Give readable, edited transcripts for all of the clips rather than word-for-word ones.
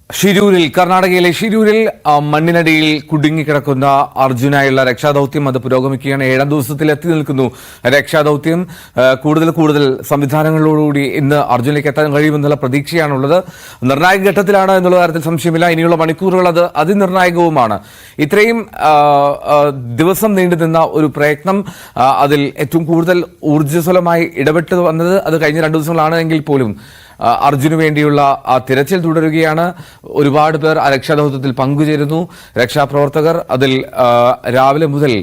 ഷിരൂരിൽ കർണാടകയിലെ ഷിരൂരിൽ മണ്ണിനടിയിൽ കുടുങ്ങിക്കിടക്കുന്ന അർജുനായുള്ള രക്ഷാദൌത്യം അത് പുരോഗമിക്കുകയാണ്. 7ാം ദിവസത്തിൽ എത്തി നിൽക്കുന്നു രക്ഷാദൌത്യം. കൂടുതൽ സംവിധാനങ്ങളോടുകൂടി ഇന്ന് അർജുനിലേക്ക് എത്താൻ കഴിയുമെന്നുള്ള പ്രതീക്ഷയാണുള്ളത്. നിർണായക ഘട്ടത്തിലാണ് എന്നുള്ള കാര്യത്തിൽ സംശയമില്ല. ഇനിയുള്ള മണിക്കൂറുകൾ അത് അതിനിർണായകവുമാണ്. ഇത്രയും ദിവസം നീണ്ടുനിന്ന ഒരു പ്രയത്നം, അതിൽ ഏറ്റവും കൂടുതൽ ഊർജ്ജസ്വലമായി ഇടപെട്ട് വന്നത് അത് കഴിഞ്ഞ 2 ദിവസങ്ങളാണ് എങ്കിൽ പോലും അർജുന് വേണ്ടിയുള്ള ആ തിരച്ചിൽ തുടരുകയാണ്. ഒരുപാട് പേർ ആ രക്ഷാദൌത്യത്തിൽ പങ്കുചേരുന്നു. രക്ഷാപ്രവർത്തകർ അതിൽ രാവിലെ മുതൽ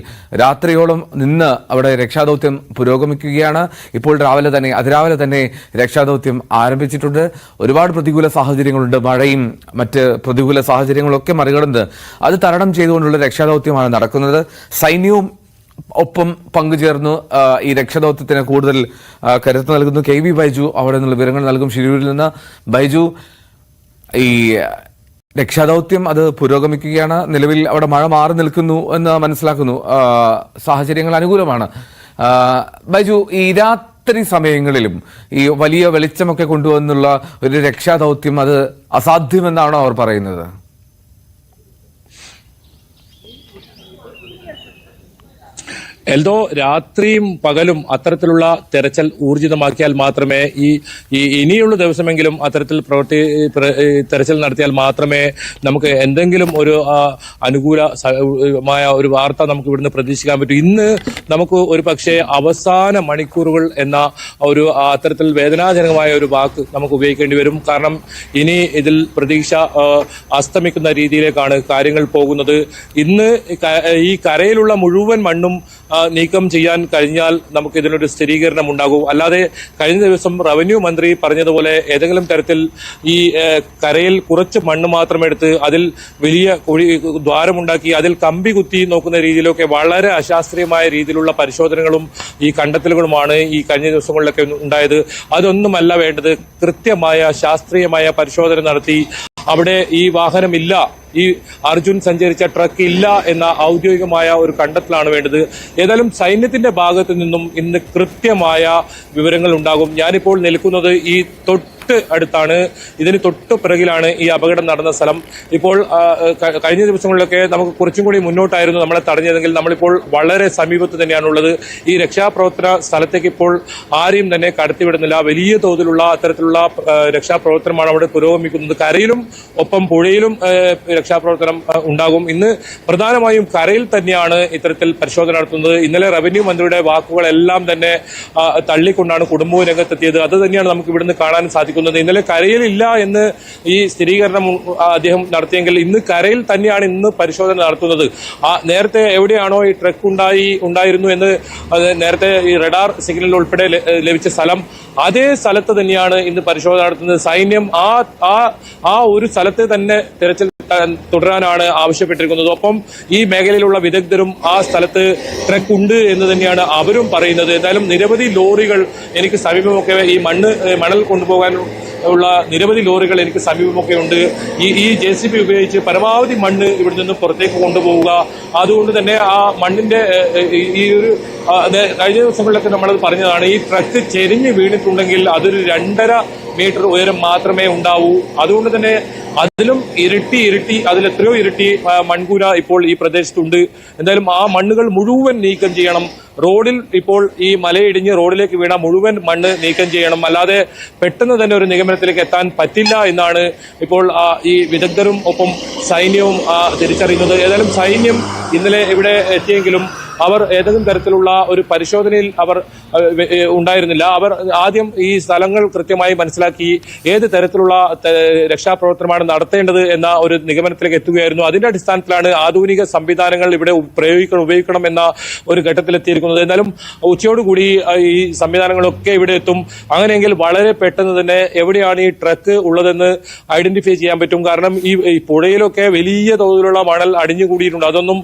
രാത്രിയോളം നിന്ന് അവിടെ രക്ഷാദൌത്യം പുരോഗമിക്കുകയാണ്. ഇപ്പോൾ അതിരാവിലെ തന്നെ രക്ഷാദൌത്യം ആരംഭിച്ചിട്ടുണ്ട്. ഒരുപാട് പ്രതികൂല സാഹചര്യങ്ങളുണ്ട്. മഴയും മറ്റ് പ്രതികൂല സാഹചര്യങ്ങളൊക്കെ മറികടന്ന് അത് തരണം ചെയ്തുകൊണ്ടുള്ള രക്ഷാദൌത്യമാണ് നടക്കുന്നത്. സൈന്യവും ഒപ്പം പങ്കുചേർന്നു ഈ രക്ഷാദൌത്യത്തിന് കൂടുതൽ കരുത്ത് നൽകുന്നു. KV ബൈജു അവിടെ നിന്നുള്ള വിവരങ്ങൾ നൽകും ഷിരൂരിൽ നിന്ന്. ബൈജു, ഈ രക്ഷാദൌത്യം അത് പുരോഗമിക്കുകയാണ്. നിലവിൽ അവിടെ മഴ മാറി നിൽക്കുന്നു എന്ന് മനസ്സിലാക്കുന്നു. സാഹചര്യങ്ങൾ അനുകൂലമാണ്. ബൈജു, ഈ രാത്രി സമയങ്ങളിലും ഈ വലിയ വെളിച്ചമൊക്കെ കൊണ്ടുവന്നുള്ള ഒരു രക്ഷാദൌത്യം അത് അസാധ്യമെന്നാണോ അവർ പറയുന്നത്? എൽദോ, രാത്രിയും പകലും അത്തരത്തിലുള്ള തെരച്ചിൽ ഊർജിതമാക്കിയാൽ മാത്രമേ ഇനിയുള്ള ദിവസമെങ്കിലും അത്തരത്തിൽ തെരച്ചിൽ നടത്തിയാൽ മാത്രമേ നമുക്ക് എന്തെങ്കിലും ഒരു അനുകൂലമായ ഒരു വാർത്ത നമുക്ക് ഇവിടുന്ന് പ്രതീക്ഷിക്കാൻ പറ്റൂ. ഇന്ന് നമുക്ക് ഒരു പക്ഷേ അവസാന മണിക്കൂറുകൾ എന്ന ഒരു അത്തരത്തിൽ വേദനാജനകമായ ഒരു വാക്ക് നമുക്ക് ഉപയോഗിക്കേണ്ടി വരും. കാരണം ഇനി ഇതിൽ പ്രതീക്ഷ അസ്തമിക്കുന്ന രീതിയിലേക്കാണ് കാര്യങ്ങൾ പോകുന്നത്. ഇന്ന് ഈ കരയിലുള്ള മുഴുവൻ മണ്ണും നീക്കം ചെയ്യാൻ കഴിഞ്ഞാൽ നമുക്ക് ഇതിനൊരു സ്ഥിരീകരണം ഉണ്ടാകും. അല്ലാതെ കഴിഞ്ഞ ദിവസം റവന്യൂ മന്ത്രി പറഞ്ഞതുപോലെ ഏതെങ്കിലും തരത്തിൽ ഈ കരയിൽ കുറച്ച് മണ്ണ് മാത്രം എടുത്ത് അതിൽ വലിയ ദ്വാരമുണ്ടാക്കി അതിൽ കമ്പി കുത്തി നോക്കുന്ന രീതിയിലൊക്കെ വളരെ അശാസ്ത്രീയമായ രീതിയിലുള്ള പരിശോധനകളും ഈ കണ്ടെത്തലുകളുമാണ് ഈ കഴിഞ്ഞ ദിവസങ്ങളിലൊക്കെ ഉണ്ടായത്. അതൊന്നുമല്ല വേണ്ടത്. കൃത്യമായ ശാസ്ത്രീയമായ പരിശോധന നടത്തി അവിടെ ഈ വാഹനമില്ല, ഈ അർജുൻ സഞ്ചരിച്ച ട്രക്ക് ഇല്ല എന്ന ഔദ്യോഗികമായ ഒരു കണ്ടെത്തലാണ് വേണ്ടത്. ഏതായാലും സൈന്യത്തിന്റെ ഭാഗത്തു നിന്നും ഇന്ന് കൃത്യമായ വിവരങ്ങൾ ഉണ്ടാകും. ഞാനിപ്പോൾ നിൽക്കുന്നത് ഈ അടുത്താണ്, ഇതിന് തൊട്ട് പിറകിലാണ് ഈ അപകടം നടന്ന സ്ഥലം. ഇപ്പോൾ കഴിഞ്ഞ ദിവസങ്ങളിലൊക്കെ നമുക്ക് കുറച്ചും കൂടി മുന്നോട്ടായിരുന്നു നമ്മളെ തടഞ്ഞതെങ്കിൽ നമ്മളിപ്പോൾ വളരെ സമീപത്ത് തന്നെയാണുള്ളത്. ഈ രക്ഷാപ്രവർത്തന സ്ഥലത്തേക്ക് ഇപ്പോൾ ആരെയും തന്നെ കടത്തിവിടുന്നില്ല. വലിയ തോതിലുള്ള അത്തരത്തിലുള്ള രക്ഷാപ്രവർത്തനമാണ് അവിടെ പുരോഗമിക്കുന്നത്. കരയിലും ഒപ്പം പുഴയിലും രക്ഷാപ്രവർത്തനം ഉണ്ടാകും. ഇന്ന് പ്രധാനമായും കരയിൽ തന്നെയാണ് ഇത്തരത്തിൽ പരിശോധന നടത്തുന്നത്. ഇന്നലെ റവന്യൂ മന്ത്രിയുടെ വാക്കുകളെല്ലാം തന്നെ തള്ളിക്കൊണ്ടാണ് കുടുംബവും രംഗത്തെത്തിയത്. അത് തന്നെയാണ് നമുക്ക് ഇവിടുന്ന് കാണാൻ സാധിക്കുന്നത്. ഇന്നലെ കരയിലില്ല എന്ന് ഈ സ്ഥിരീകരണം അദ്ദേഹം നടത്തിയെങ്കിൽ ഇന്ന് കരയിൽ തന്നെയാണ് ഇന്ന് പരിശോധന നടത്തുന്നത്. നേരത്തെ എവിടെയാണോ ഈ ട്രക്ക് ഉണ്ടായിരുന്നു എന്ന് നേരത്തെ ഈ റഡാർ സിഗ്നൽ ഉൾപ്പെടെ ലഭിച്ച സ്ഥലം, അതേ സ്ഥലത്ത് തന്നെയാണ് ഇന്ന് പരിശോധന നടത്തുന്നത്. സൈന്യം ആ ഒരു സ്ഥലത്ത് തന്നെ തിരച്ചിൽ തുടരാനാണ് ആവശ്യപ്പെട്ടിരിക്കുന്നത്. ഒപ്പം ഈ മേഖലയിലുള്ള വിദഗ്ധരും ആ സ്ഥലത്ത് ട്രക്ക് ഉണ്ട് എന്ന് തന്നെയാണ് അവരും പറയുന്നത്. എന്തായാലും നിരവധി ലോറികൾ എനിക്ക് സമീപമൊക്കെ ഈ മണൽ കൊണ്ടുപോകാൻ ഉള്ള നിരവധി ലോറികൾ എനിക്ക് സമീപമൊക്കെ ഉണ്ട്. ഈ JCB ഉപയോഗിച്ച് പരമാവധി മണ്ണ് ഇവിടെ നിന്ന് പുറത്തേക്ക് കൊണ്ടുപോവുക. അതുകൊണ്ട് തന്നെ ആ മണ്ണിന്റെ ഈ ഒരു കഴിഞ്ഞ ദിവസങ്ങളിലൊക്കെ നമ്മളത് പറഞ്ഞതാണ്, ഈ ട്രക്ക് ചെരിഞ്ഞ് വീണിട്ടുണ്ടെങ്കിൽ അതൊരു 2.5 മീറ്റർ ഉയരം മാത്രമേ ഉണ്ടാവൂ. അതുകൊണ്ട് തന്നെ അതിലും ഇരട്ടി അതിലെത്രയോ ഇരട്ടി മൺകൂന ഇപ്പോൾ ഈ പ്രദേശത്തുണ്ട്. എന്തായാലും ആ മണ്ണുകൾ മുഴുവൻ നീക്കം ചെയ്യണം. റോഡിൽ ഇപ്പോൾ ഈ മലയിടിഞ്ഞ് റോഡിലേക്ക് വീണ മുഴുവൻ മണ്ണ് നീക്കം ചെയ്യണം. അല്ലാതെ പെട്ടെന്ന് തന്നെ ഒരു നിഗമനത്തിലേക്ക് എത്താൻ പറ്റില്ല എന്നാണ് ഇപ്പോൾ ഈ വിദഗ്ധരും ഒപ്പം സൈന്യവും തിരിച്ചറിയുന്നത്. ഏതായാലും സൈന്യം ഇന്നലെ ഇവിടെ എത്തിയെങ്കിലും അവർ ഏതെങ്കിലും തരത്തിലുള്ള ഒരു പരിശോധനയിൽ അവർ ഉണ്ടായിരുന്നില്ല. അവർ ആദ്യം ഈ സ്ഥലങ്ങൾ കൃത്യമായി മനസ്സിലാക്കി ഏത് തരത്തിലുള്ള രക്ഷാപ്രവർത്തനമാണ് നടത്തേണ്ടത് എന്ന ഒരു നിഗമനത്തിലേക്ക് എത്തുകയായിരുന്നു. അതിന്റെ അടിസ്ഥാനത്തിലാണ് ആധുനിക സംവിധാനങ്ങൾ ഇവിടെ ഉപയോഗിക്കണം എന്ന ഒരു ഘട്ടത്തിലെത്തിയിരിക്കുന്നത്. എന്നാലും ഉച്ചയോടുകൂടി ഈ സംവിധാനങ്ങളൊക്കെ ഇവിടെ എത്തും. അങ്ങനെയെങ്കിൽ വളരെ പെട്ടെന്ന് തന്നെ എവിടെയാണ് ഈ ട്രക്ക് ഉള്ളതെന്ന് ഐഡന്റിഫൈ ചെയ്യാൻ പറ്റും. കാരണം ഈ പുഴയിലൊക്കെ വലിയ തോതിലുള്ള മണൽ അടിഞ്ഞുകൂടിയിട്ടുണ്ട്. അതൊന്നും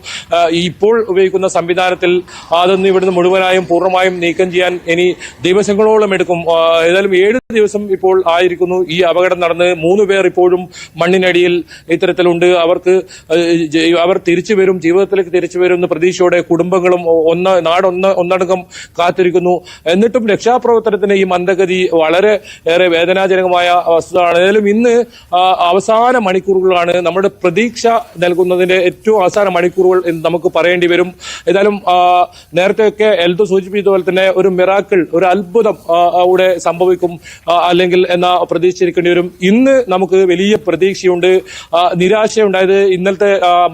ഇപ്പോൾ ഉപയോഗിക്കുന്ന സംവിധാനം അടിസ്ഥാനത്തിൽ അതൊന്നും ഇവിടുന്ന് മുഴുവനായും പൂർണ്ണമായും നീക്കം ചെയ്യാൻ ഇനി ദിവസങ്ങളോളം എടുക്കും. ഏതായാലും 7 ദിവസം ഇപ്പോൾ ആയിരിക്കുന്നു ഈ അപകടം നടന്ന്. 3 പേർ ഇപ്പോഴും മണ്ണിനടിയിൽ ഇത്തരത്തിലുണ്ട്. അവർ തിരിച്ചു വരും, ജീവിതത്തിലേക്ക് തിരിച്ചു വരും എന്ന പ്രതീക്ഷയോടെ കുടുംബങ്ങളും ഒന്നടങ്കം കാത്തിരിക്കുന്നു. എന്നിട്ടും രക്ഷാപ്രവർത്തനത്തിന് ഈ മന്ദഗതി വളരെ ഏറെ വേദനാജനകമായ വസ്തുതയാണ്. ഏതായാലും ഇന്ന് അവസാന മണിക്കൂറുകളാണ്, നമ്മുടെ പ്രതീക്ഷ നൽകുന്നതിന്റെ ഏറ്റവും അവസാന മണിക്കൂറുകൾ എന്ന് നമുക്ക് പറയേണ്ടി വരും. ഏതായാലും നേരത്തെയൊക്കെ എൽദോ സൂചിപ്പിച്ചതുപോലെ തന്നെ ഒരു മിറാക്കിൾ, ഒരു അത്ഭുതം അവിടെ സംഭവിക്കും അല്ലെങ്കിൽ എന്ന പ്രതീക്ഷിച്ചിരിക്കേണ്ടി വരും. ഇന്ന് നമുക്ക് വലിയ പ്രതീക്ഷയുണ്ട്. നിരാശയുണ്ടായത് ഇന്നലത്തെ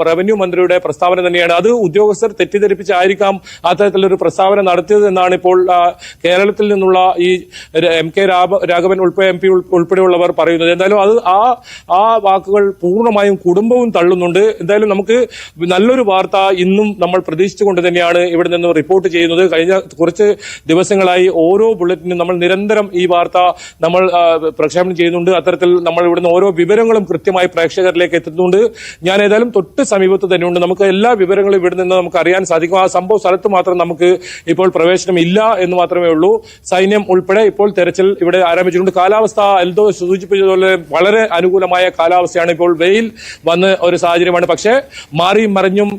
റവന്യൂ മന്ത്രിയുടെ പ്രസ്താവന തന്നെയാണ്. അത് ഉദ്യോഗസ്ഥർ തെറ്റിദ്ധരിപ്പിച്ചായിരിക്കാം അത്തരത്തിലൊരു പ്രസ്താവന നടത്തിയത് എന്നാണ് ഇപ്പോൾ കേരളത്തിൽ നിന്നുള്ള ഈ MK രാഘവൻ MP ഉൾപ്പെടെയുള്ളവർ പറയുന്നത്. എന്തായാലും അത് ആ വാക്കുകൾ പൂർണ്ണമായും കുടുംബവും തള്ളുന്നുണ്ട്. എന്തായാലും നമുക്ക് നല്ലൊരു വാർത്ത ഇന്നും നമ്മൾ പ്രതീക്ഷിച്ചുകൊണ്ട് തന്നെയാണ് ഇവിടെ നിന്ന് റിപ്പോർട്ട് ചെയ്യുന്നത്. കഴിഞ്ഞ കുറച്ച് ദിവസങ്ങളായി ഓരോ ബുള്ളറ്റിനും നമ്മൾ നിരന്തരം ഈ വാർത്ത നമ്മൾ പ്രക്ഷേപണം ചെയ്യുന്നുണ്ട്. അത്തരത്തിൽ നമ്മൾ ഇവിടുന്ന് ഓരോ വിവരങ്ങളും കൃത്യമായി പ്രേക്ഷകരിലേക്ക് എത്തുന്നുണ്ട്. ഞാൻ ഏതായാലും തൊട്ട് സമീപത്ത് തന്നെയുണ്ട്. നമുക്ക് എല്ലാ വിവരങ്ങളും ഇവിടെ നിന്ന് നമുക്ക് അറിയാൻ സാധിക്കും. ആ സംഭവ സ്ഥലത്ത് മാത്രം നമുക്ക് ഇപ്പോൾ പ്രവേശനം ഇല്ല എന്ന് മാത്രമേ ഉള്ളൂ. സൈന്യം ഉൾപ്പെടെ ഇപ്പോൾ തെരച്ചിൽ ഇവിടെ ആരംഭിച്ചിട്ടുണ്ട്. കാലാവസ്ഥ എൽദോ സൂചിപ്പിച്ചതുപോലെ വളരെ അനുകൂലമായ കാലാവസ്ഥയാണ്. ഇപ്പോൾ വെയിൽ വന്ന ഒരു സാഹചര്യമാണ്. പക്ഷേ മാറിയും മറിഞ്ഞും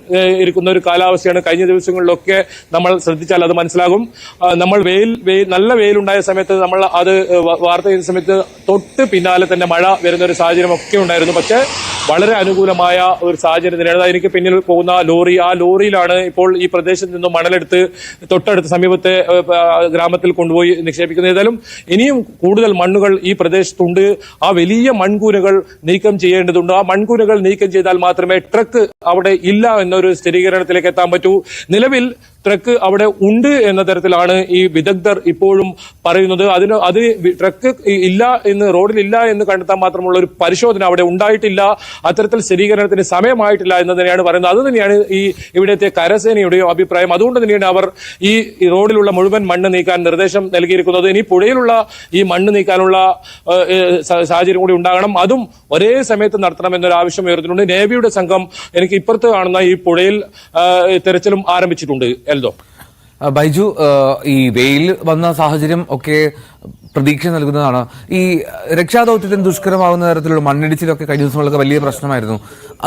ഇരിക്കുന്ന ഒരു കാലാവസ്ഥയാണ്. കഴിഞ്ഞ ദിവസങ്ങളിലൊക്കെ നമ്മൾ ശ്രദ്ധിച്ചാൽ അത് മനസ്സിലാകും. നമ്മൾ നല്ല വെയിലുണ്ടായ സമയത്ത് നമ്മൾ അത് വാർത്ത ചെയ്യുന്ന സമയത്ത് തൊട്ട് പിന്നാലെ തന്നെ മഴ വരുന്ന ഒരു സാഹചര്യം ഒക്കെ ഉണ്ടായിരുന്നു. പക്ഷേ വളരെ അനുകൂലമായ ഒരു സാഹചര്യം തന്നെയാണ്. എനിക്ക് പിന്നിൽ പോകുന്ന ലോറി, ആ ലോറിയിലാണ് ഇപ്പോൾ ഈ പ്രദേശത്ത് നിന്നും മണലെടുത്ത് തൊട്ടടുത്ത സമീപത്തെ ഗ്രാമത്തിൽ കൊണ്ടുപോയി നിക്ഷേപിക്കുന്നത്. ഏതായാലും ഇനിയും കൂടുതൽ മണ്ണുകൾ ഈ പ്രദേശത്തുണ്ട്. ആ വലിയ മൺകൂനകൾ നീക്കം ചെയ്യേണ്ടതുണ്ട്. ആ മൺകൂനകൾ നീക്കം ചെയ്താൽ മാത്രമേ ട്രക്ക് അവിടെ ഇല്ല എന്നൊരു സ്ഥിരീകരണത്തിലേക്ക് എത്താൻ പറ്റൂ. നിലവിൽ ട്രക്ക് അവിടെ ഉണ്ട് എന്ന തരത്തിലാണ് ഈ വിദഗ്ധർ ഇപ്പോഴും പറയുന്നത്. അത് ട്രക്ക് ഇല്ല എന്ന്, റോഡിലില്ല എന്ന് കണ്ടെത്താൻ മാത്രമുള്ള ഒരു പരിശോധന അവിടെ ഉണ്ടായിട്ടില്ല. അത്തരത്തിൽ സ്ഥിരീകരണത്തിന് സമയമായിട്ടില്ല എന്ന് തന്നെയാണ് പറയുന്നത്. അത് തന്നെയാണ് ഈ ഇവിടുത്തെ കരസേനയുടെയോ അഭിപ്രായം. അതുകൊണ്ട് തന്നെയാണ് അവർ ഈ റോഡിലുള്ള മുഴുവൻ മണ്ണ് നീക്കാൻ നിർദ്ദേശം നൽകിയിരിക്കുന്നത്. ഇനി പുഴയിലുള്ള ഈ മണ്ണ് നീക്കാനുള്ള സാഹചര്യം കൂടി ഉണ്ടാകണം. അതും ഒരേ സമയത്ത് നടത്തണം എന്നൊരു ആവശ്യം ഉയർത്തുന്നുണ്ട്. നേവിയുടെ സംഘം എനിക്ക് ഇപ്പുറത്ത് കാണുന്ന ഈ പുഴയിൽ തെരച്ചിലും ആരംഭിച്ചിട്ടുണ്ട്. എൽദോ, ബൈജു, ഈ വെയിൽ വന്ന സാഹചര്യം ഒക്കെ പ്രതീക്ഷ നൽകുന്നതാണ്. ഈ രക്ഷാദൌത്യത്തിന് ദുഷ്കരമാവുന്ന തരത്തിലുള്ള മണ്ണിടിച്ചിലൊക്കെ കഴിഞ്ഞ ദിവസങ്ങളൊക്കെ വലിയ പ്രശ്നമായിരുന്നു.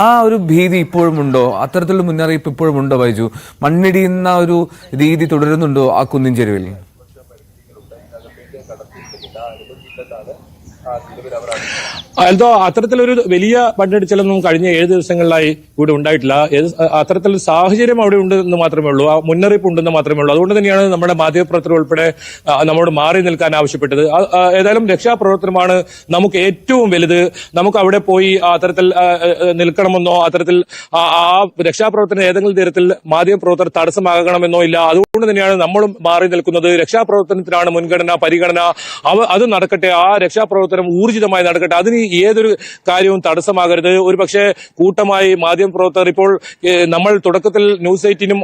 ആ ഒരു ഭീതി ഇപ്പോഴും ഉണ്ടോ? അത്തരത്തിലുള്ള മുന്നറിയിപ്പ് ഇപ്പോഴും ഉണ്ടോ ബൈജു? മണ്ണിടിയുന്ന ഒരു രീതി തുടരുന്നുണ്ടോ ആ കുന്നിൻ ചെരുവിൽ? എൽദോ, അത്തരത്തിലൊരു വലിയ മണ്ണിടിച്ചിലൊന്നും കഴിഞ്ഞ 7 ദിവസങ്ങളിലായി ഇവിടെ ഉണ്ടായിട്ടില്ല. അത്തരത്തിലൊരു സാഹചര്യം അവിടെ ഉണ്ട് എന്ന് മാത്രമേ ഉള്ളൂ. ആ മുന്നറിയിപ്പ് ഉണ്ടെന്ന് മാത്രമേ ഉള്ളൂ. അതുകൊണ്ട് തന്നെയാണ് നമ്മുടെ മാധ്യമപ്രവർത്തകർ ഉൾപ്പെടെ നമ്മോട് മാറി നിൽക്കാൻ ആവശ്യപ്പെട്ടത്. ഏതായാലും രക്ഷാപ്രവർത്തനമാണ് നമുക്ക് ഏറ്റവും വലുത്. നമുക്ക് അവിടെ പോയി അത്തരത്തിൽ നിൽക്കണമെന്നോ അത്തരത്തിൽ ആ രക്ഷാപ്രവർത്തനം ഏതെങ്കിലും തരത്തിൽ മാധ്യമപ്രവർത്തകർ തടസ്സമാകണമെന്നോ ഇല്ല. അതുകൊണ്ട് തന്നെയാണ് നമ്മളും മാറി നിൽക്കുന്നത്. രക്ഷാപ്രവർത്തനത്തിനാണ് മുൻഗണന, പരിഗണന. അത് നടക്കട്ടെ, ആ രക്ഷാപ്രവർത്തനം ഊർജിതമായി നടക്കട്ടെ. അതിന് ഏതൊരു കാര്യവും തടസ്സമാകരുത്. ഒരുപക്ഷെ കൂട്ടമായി മാധ്യമപ്രവർത്തകർ, ഇപ്പോൾ നമ്മൾ തുടക്കത്തിൽ ന്യൂസ് 18-നും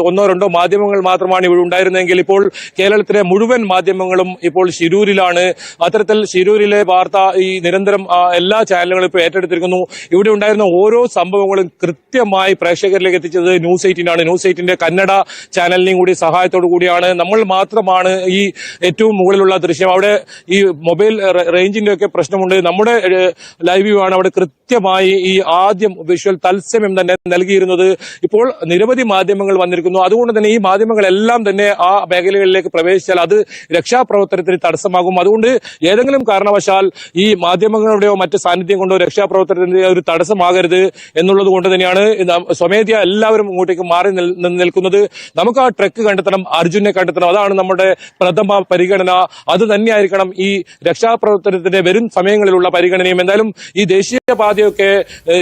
1-2 മാധ്യമങ്ങൾ മാത്രമാണ് ഇവിടെ ഉണ്ടായിരുന്നെങ്കിൽ ഇപ്പോൾ കേരളത്തിലെ മുഴുവൻ മാധ്യമങ്ങളും ഇപ്പോൾ ശിരൂരിലാണ്. അത്തരത്തിൽ ശിരൂരിലെ വാർത്ത ഈ നിരന്തരം എല്ലാ ചാനലുകളും ഇപ്പോൾ ഏറ്റെടുത്തിരിക്കുന്നു. ഇവിടെ ഉണ്ടായിരുന്ന ഓരോ സംഭവങ്ങളും കൃത്യമായി പ്രേക്ഷകരിലേക്ക് എത്തിച്ചത് ന്യൂസ് 18-ആണ്. ന്യൂസ് 18-ന്റെ കന്നഡ ചാനലിനെയും കൂടി സഹായത്തോടു കൂടിയാണ്. നമ്മൾ മാത്രമാണ് ഈ ഏറ്റവും മുകളിലുള്ള ദൃശ്യം. അവിടെ ഈ മൊബൈൽ റേഞ്ചിന്റെ ഒക്കെ പ്രശ്നമുണ്ട്. നമ്മുടെ ലൈവ് വ്യൂ ആണ് അവിടെ കൃത്യമായി ഈ ആദ്യം വിഷ്വൽ തത്സമയം തന്നെ നൽകിയിരുന്നത്. ഇപ്പോൾ നിരവധി മാധ്യമങ്ങൾ വന്നിരിക്കുന്നു. അതുകൊണ്ട് തന്നെ ഈ മാധ്യമങ്ങളെല്ലാം തന്നെ ആ മേഖലകളിലേക്ക് പ്രവേശിച്ചാൽ അത് രക്ഷാപ്രവർത്തനത്തിന് തടസ്സമാകും. അതുകൊണ്ട് ഏതെങ്കിലും കാരണവശാൽ ഈ മാധ്യമങ്ങളുടെയോ മറ്റ് സാന്നിധ്യം കൊണ്ടോ രക്ഷാപ്രവർത്തനത്തിന്റെ ഒരു തടസ്സമാകരുത് എന്നുള്ളത് കൊണ്ട് തന്നെയാണ് സ്വമേധയ എല്ലാവരും ഇങ്ങോട്ടേക്ക് മാറി നിൽക്കുന്നത്. നമുക്ക് ആ ട്രക്ക് കണ്ടെത്തണം, അർജുനെ കണ്ടെത്തണം. അതാണ് നമ്മുടെ പ്രഥമ പരിഗണന. അത് തന്നെയായിരിക്കണം ഈ രക്ഷാപ്രവർത്തനത്തിന്റെ വരും സമയങ്ങളിലുള്ള പരിഗണനയും. എന്തായാലും ഈ ദേശീയപാതയൊക്കെ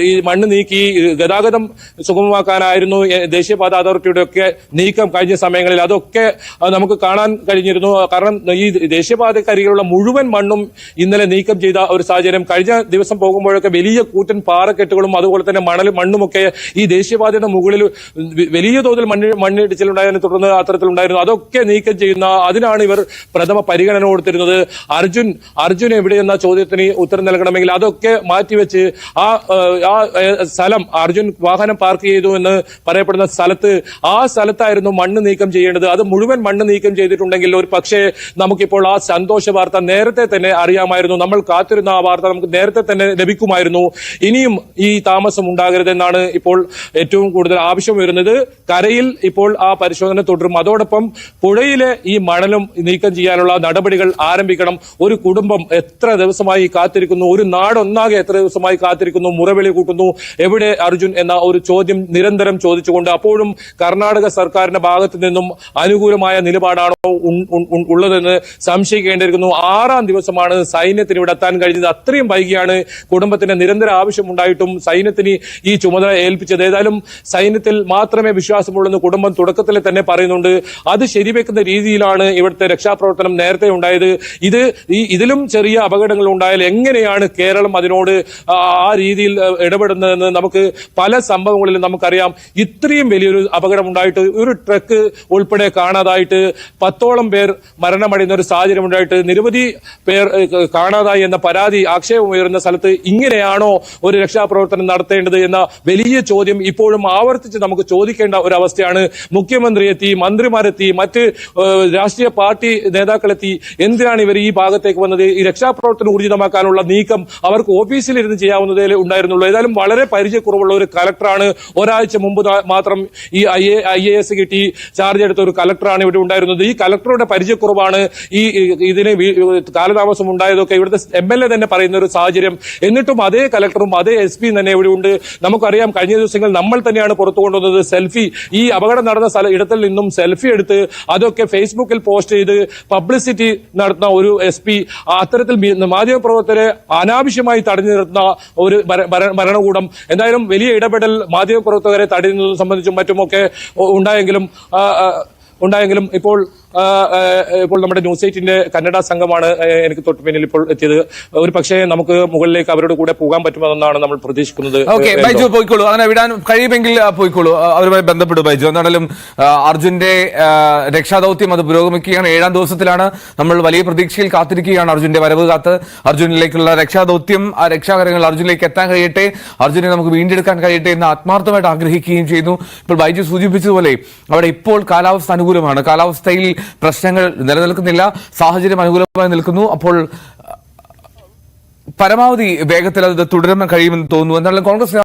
ഈ മണ്ണ് നീക്കി ഗതാഗതം സുഗമമാക്കാനായിരുന്നു ദേശീയപാത അതോറിറ്റിയുടെ ഒക്കെ നീക്കം കഴിഞ്ഞ സമയങ്ങളിൽ. അതൊക്കെ നമുക്ക് കാണാൻ കഴിഞ്ഞിരുന്നു. കാരണം ഈ ദേശീയപാതക്കരികിലുള്ള മുഴുവൻ മണ്ണും ഇന്നലെ നീക്കം ചെയ്ത ഒരു സാഹചര്യം. കഴിഞ്ഞ ദിവസം പോകുമ്പോഴൊക്കെ വലിയ കൂറ്റൻ പാറക്കെട്ടുകളും അതുപോലെ തന്നെ മണ്ണുമൊക്കെ ഈ ദേശീയപാതയുടെ മുകളിൽ വലിയ തോതിൽ മണ്ണിടിച്ചിലുണ്ടായതിനെ തുടർന്ന് അത്തരത്തിലുണ്ടായിരുന്നു. അതൊക്കെ നീക്കം ചെയ്യുന്ന അതിനാണ് ഇവർ പ്രഥമ പരിഗണന കൊടുത്തിരുന്നത്. അർജുൻ എവിടെയെന്ന ചോദ്യത്തിന് ഉത്തരം നൽകണമെങ്കിൽ അതൊക്കെ മാറ്റിവെച്ച് സ്ഥലം അർജുൻ വാഹനം പാർക്ക് ചെയ്തു എന്ന് പറയപ്പെടുന്ന സ്ഥലത്തായിരുന്നു മണ്ണ് നീക്കം ചെയ്യേണ്ടത്. അത് മുഴുവൻ മണ്ണ് നീക്കം ചെയ്തിട്ടുണ്ടെങ്കിൽ ഒരു പക്ഷേ നമുക്കിപ്പോൾ ആ സന്തോഷ വാർത്ത നേരത്തെ തന്നെ അറിയാമായിരുന്നു. നമ്മൾ കാത്തിരുന്ന ആ വാർത്ത നമുക്ക് നേരത്തെ തന്നെ ലഭിക്കുമായിരുന്നു. ഇനിയും ഈ താമസം ഉണ്ടാകരുതെന്നാണ് ഇപ്പോൾ ഏറ്റവും കൂടുതൽ ആവശ്യം വരുന്നത്. കരയിൽ ഇപ്പോൾ ആ പരിശോധന തുടരും. അതോടൊപ്പം പുഴയിലെ ഈ മണലും നീക്കം ചെയ്യാനുള്ള നടപടികൾ ആരംഭിക്കണം. ഒരു കുടുംബം എത്ര ദിവസമായി കാത്തിരിക്കുന്നു, ഒരു നാടൊന്നാകെ എത്ര ദിവസമായി കാത്തിരിക്കുന്നു, മുറവിളി കൂട്ടുന്നു, എവിടെ അർജുൻ എന്ന ഒരു ചോദ്യം നിരന്തരം ചോദിച്ചുകൊണ്ട്. അപ്പോഴും കർണാടക സർക്കാരിന്റെ ഭാഗത്തു നിന്നും അനുകൂലമായ നിലപാടാണോ ഉള്ളതെന്ന് സംശയിക്കേണ്ടിയിരിക്കുന്നു. 6-ാം ദിവസമാണ് സൈന്യത്തിന് ഇവിടെ എത്താൻ കഴിഞ്ഞത്. അത്രയും വൈകിയാണ് കുടുംബത്തിന് നിരന്തര ആവശ്യമുണ്ടായിട്ടും സൈന്യത്തിന് ഈ ചുമതല ഏൽപ്പിച്ചത്. ഏതായാലും സൈന്യത്തിൽ മാത്രമേ വിശ്വാസമുള്ളെന്ന് കുടുംബം തുടക്കത്തിൽ തന്നെ പറയുന്നുണ്ട്. അത് ശരിവെക്കുന്ന രീതിയിലാണ് ഇവിടുത്തെ രക്ഷാപ്രവർത്തനം നേരത്തെ ഉണ്ടായത്. ഇതിലും ചെറിയ അപകടങ്ങൾ ഉണ്ടായാൽ എങ്ങനെയാണ് കേരളം അതിനോട് ആ രീതിയിൽ ഇടപെടുന്നതെന്ന് നമുക്ക് പല സംഭവങ്ങളിലും നമുക്കറിയാം. ഇത്രയും വലിയൊരു അപകടം ഉണ്ടായിട്ട് ഒരു ട്രക്ക് ഉൾപ്പെടെ കാണാതായിട്ട് 10ഓളം പേർ മരണമടയുന്ന ഒരു സാഹചര്യം ഉണ്ടായിട്ട് നിരവധി പേർ കാണാതായി എന്ന പരാതി ആക്ഷേപം ഉയരുന്ന സ്ഥലത്ത് ഇങ്ങനെയാണോ ഒരു രക്ഷാപ്രവർത്തനം നടത്തേണ്ടത് എന്ന വലിയ ചോദ്യം ഇപ്പോഴും ആവർത്തിച്ച് നമുക്ക് ചോദിക്കേണ്ട ഒരു അവസ്ഥയാണ്. മുഖ്യമന്ത്രി എത്തി, മന്ത്രിമാരെത്തി, മറ്റ് രാഷ്ട്രീയ പാർട്ടി നേതാക്കളെത്തി. എന്തിനാണ് ഇവർ ഈ ഭാഗത്തേക്ക് വന്നത്? ഈ രക്ഷാപ്രവർത്തനം ഊർജിതമാക്കാനുള്ള നീക്കം അവർക്ക് ഓഫീസിലിരുന്ന് ചെയ്യാവുന്നതേ ഉണ്ടായിരുന്നുള്ളൂ. ഏതായാലും വളരെ പരിചയക്കുറവുള്ള ഒരു കലക്ടറാണ്. ഒരാഴ്ച മുമ്പ് മാത്രം ഈ IAS കിട്ടി ചാർജ് എടുത്ത ഒരു കലക്ടറാണ് ഇവിടെ ഉണ്ടായിരുന്നത്. ഈ കലക്ടറുടെ പരിചയക്കുറവാണ് ഇതിന് കാലതാമസം ഉണ്ടായതൊക്കെ ഇവിടുത്തെ MLA തന്നെ പറയുന്ന ഒരു സാഹചര്യം. എന്നിട്ടും അതേ കലക്ടറും അതേ SP തന്നെ ഇവിടെ ഉണ്ട്. നമുക്കറിയാം, കഴിഞ്ഞ ദിവസങ്ങൾ നമ്മൾ തന്നെയാണ് പുറത്തു കൊണ്ടുവന്നത് സെൽഫി. ഈ അപകടം നടന്ന ഇടത്തിൽ നിന്നും സെൽഫി എടുത്ത് അതൊക്കെ ഫേസ്ബുക്കിൽ പോസ്റ്റ് ചെയ്ത് പബ്ലിസിറ്റി നടത്തുന്ന ഒരു SP, അത്തരത്തിൽ മാധ്യമപ്രവർത്തകരെ അനാവശ്യമായി തടഞ്ഞു നിർത്തുന്ന ഒരു ഭരണകൂടം. എന്തായാലും വലിയ ഇടപെടൽ മാധ്യമപ്രവർത്തകരെ തടയുന്നത് സംബന്ധിച്ചും മറ്റുമൊക്കെ ഉണ്ടായെങ്കിലും ഇപ്പോൾ നമ്മുടെ ന്യൂസ് 8ന്റെ കന്നഡ സംഘമാണ് എനിക്ക് തൊട്ട് പിന്നിൽ ഇപ്പോൾ എത്തിയത്. ഒരു പക്ഷേ നമുക്ക് മുകളിലേക്ക് അവരുടെ കൂടെ പോകാൻ പറ്റുമെന്നാണ് നമ്മൾ പ്രതീക്ഷിക്കുന്നത്. ബൈജു പോയിക്കോളൂ, അങ്ങനെ വിടാൻ കഴിയുമെങ്കിൽ പോയിക്കോളൂ, അവരുമായി ബന്ധപ്പെടും ബൈജു. എന്നാലും അർജുന്റെ രക്ഷാദൌത്യം അത് പുരോഗമിക്കുകയാണ്. 7-ാം ദിവസത്തിലാണ്. നമ്മൾ വലിയ പ്രതീക്ഷയിൽ കാത്തിരിക്കുകയാണ് അർജുന്റെ വരവ് കാത്ത്. അർജുനിലേക്കുള്ള രക്ഷാദൌത്യം, ആ രക്ഷാകരങ്ങൾ അർജുനിലേക്ക് എത്താൻ കഴിയട്ടെ, അർജുനെ നമുക്ക് വീണ്ടെടുക്കാൻ കഴിയട്ടെ എന്ന് ആത്മാർത്ഥമായിട്ട് ആഗ്രഹിക്കുകയും ചെയ്യുന്നു. ഇപ്പോൾ ബൈജു സൂചിപ്പിച്ചതുപോലെ അവിടെ ഇപ്പോൾ കാലാവസ്ഥ അനുകൂലമാണ്. കാലാവസ്ഥയിൽ പ്രശ്നങ്ങൾ നിലനിൽക്കുന്നില്ല, സാഹചര്യം അനുകൂലമായി നിൽക്കുന്നു. അപ്പോൾ പരമാവധി വേഗത്തിൽ അത് തുടരാൻ കഴിയുമെന്ന് തോന്നുന്നു. എന്നാലും കോൺഗ്രസ്